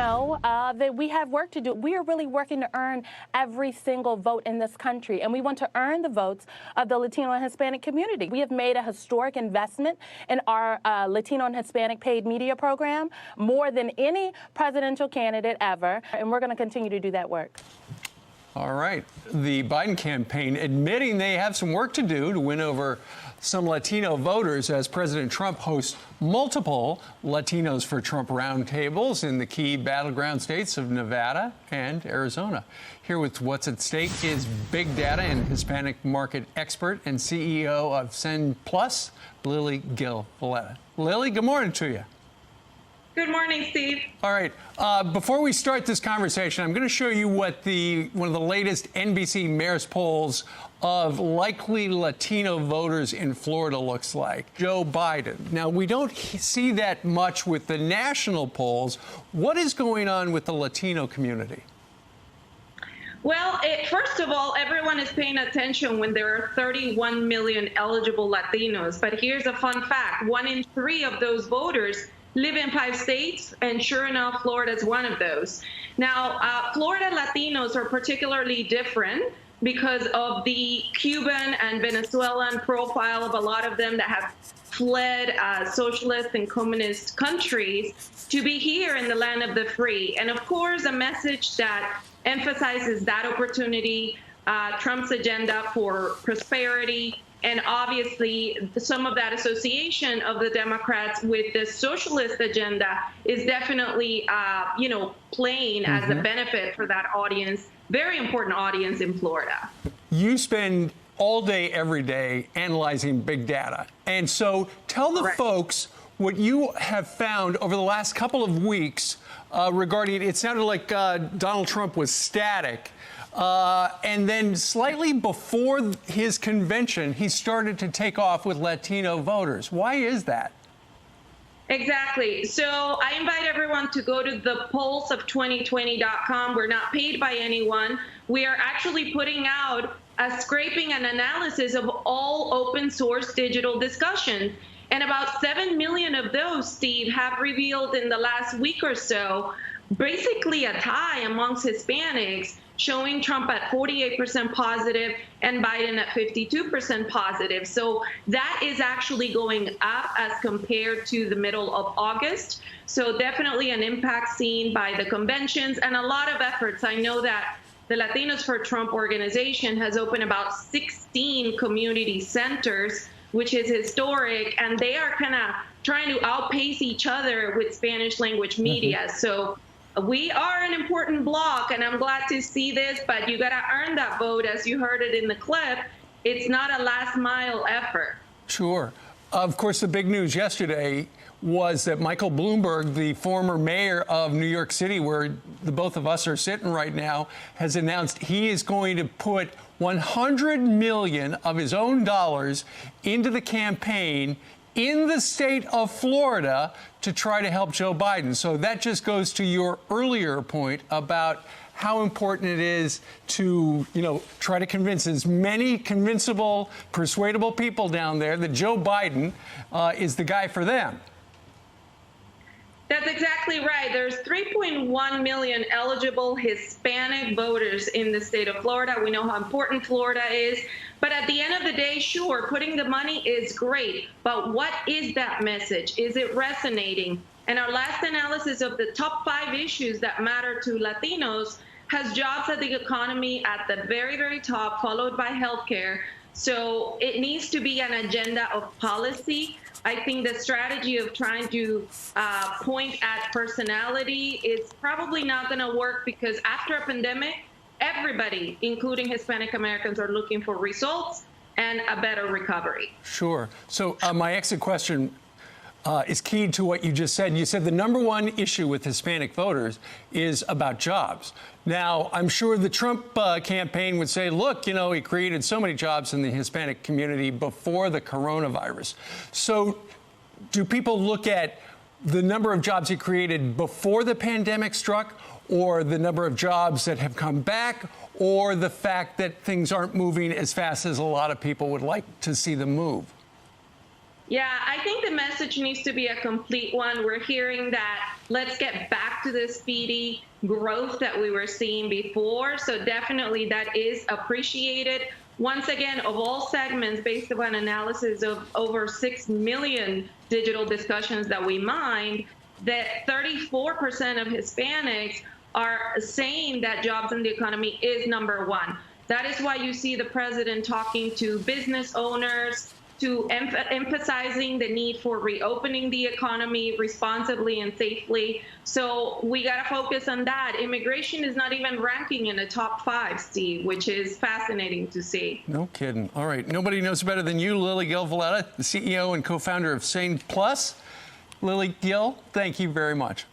know that we have work to do. We are really working to earn every single vote in this country, and we want to earn the votes of the Latino and Hispanic community. We have made a historic investment in our Latino and Hispanic paid media program, more than any presidential candidate ever, and we're going to continue to do that work. All right. The Biden campaign admitting they have some work to do to win over some Latino voters as President Trump hosts multiple Latinos for Trump roundtables in the key battleground states of Nevada and Arizona. Here with what's at stake is big data and Hispanic market expert and CEO of Send Plus, Lily Gil Valletta. Lily, good morning to you. Good morning, Steve. All right. Before we start this conversation, I'm going to show you what one of the latest NBC Marist polls of likely Latino voters in Florida looks like. Joe Biden. Now, we don't see that much with the national polls. What is going on with the Latino community? Well, first of all, everyone is paying attention when there are 31 million eligible Latinos. But here's a fun fact. 1 in 3 of those voters live in 5 states, and sure enough, Florida is one of those. Now, Florida Latinos are particularly different because of the Cuban and Venezuelan profile of a lot of them that have fled socialist and communist countries to be here in the land of the free. And of course, a message that emphasizes that opportunity, Trump's agenda for prosperity, and obviously, some of that association of the Democrats with the socialist agenda is definitely, playing as a benefit for that audience, very important audience in Florida. You spend all day, every day, analyzing big data. And so tell the folks what you have found over the last couple of weeks regarding, it sounded like Donald Trump was static. And then slightly before his convention, he started to take off with Latino voters. Why is that? Exactly. So I invite everyone to go to thepulseof2020.com. We're not paid by anyone. We are actually putting out a scraping and analysis of all open source digital discussions. And about 7 million of those, Steve, have revealed in the last week or so, basically a tie amongst Hispanics, showing Trump at 48% positive and Biden at 52% positive. So that is actually going up as compared to the middle of August. So definitely an impact seen by the conventions and a lot of efforts. I know that the Latinos for Trump organization has opened about 16 community centers, which is historic, and they are kind of trying to outpace each other with Spanish language media. So we are an important bloc, and I'm glad to see this, but you got to earn that vote, as you heard it in the clip. It's not a last mile effort. Sure. Of course, the big news yesterday was that Michael Bloomberg, the former mayor of New York City, where the both of us are sitting right now, has announced he is going to put 100 million of his own dollars into the campaign in the state of Florida to try to help Joe Biden. So that just goes to your earlier point about how important it is to, try to convince as many convincible, persuadable people down there that Joe Biden is the guy for them. That's exactly right. There's 3.1 million eligible Hispanic voters in the state of Florida. We know how important Florida is. But at the end of the day, sure, putting the money is great. But what is that message? Is it resonating? And our last analysis of the top 5 issues that matter to Latinos has jobs and the economy at the very, very top, followed by healthcare. So it needs to be an agenda of policy. I think the strategy of trying to point at personality is probably not going to work, because after a pandemic, everybody, including Hispanic Americans, are looking for results and a better recovery. Sure. So my exit question is keyed to what you just said. You said the number one issue with Hispanic voters is about jobs. Now, I'm sure the Trump campaign would say, look, he created so many jobs in the Hispanic community before the coronavirus. So do people look at the number of jobs he created before the pandemic struck, or the number of jobs that have come back, or the fact that things aren't moving as fast as a lot of people would like to see them move? Yeah, I think the message needs to be a complete one. We're hearing that let's get back to the speedy growth that we were seeing before. So definitely that is appreciated. Once again, of all segments, based upon analysis of over 6 million digital discussions that we mined, that 34% of Hispanics are saying that jobs in the economy is number one. That is why you see the president talking to business owners, to emphasizing the need for reopening the economy responsibly and safely. So we got to focus on that. Immigration is not even ranking in the top 5, Steve, which is fascinating to see. No kidding. All right. Nobody knows better than you, Lily Gil Valletta, the CEO and co-founder of Sane Plus. Lily Gil, thank you very much.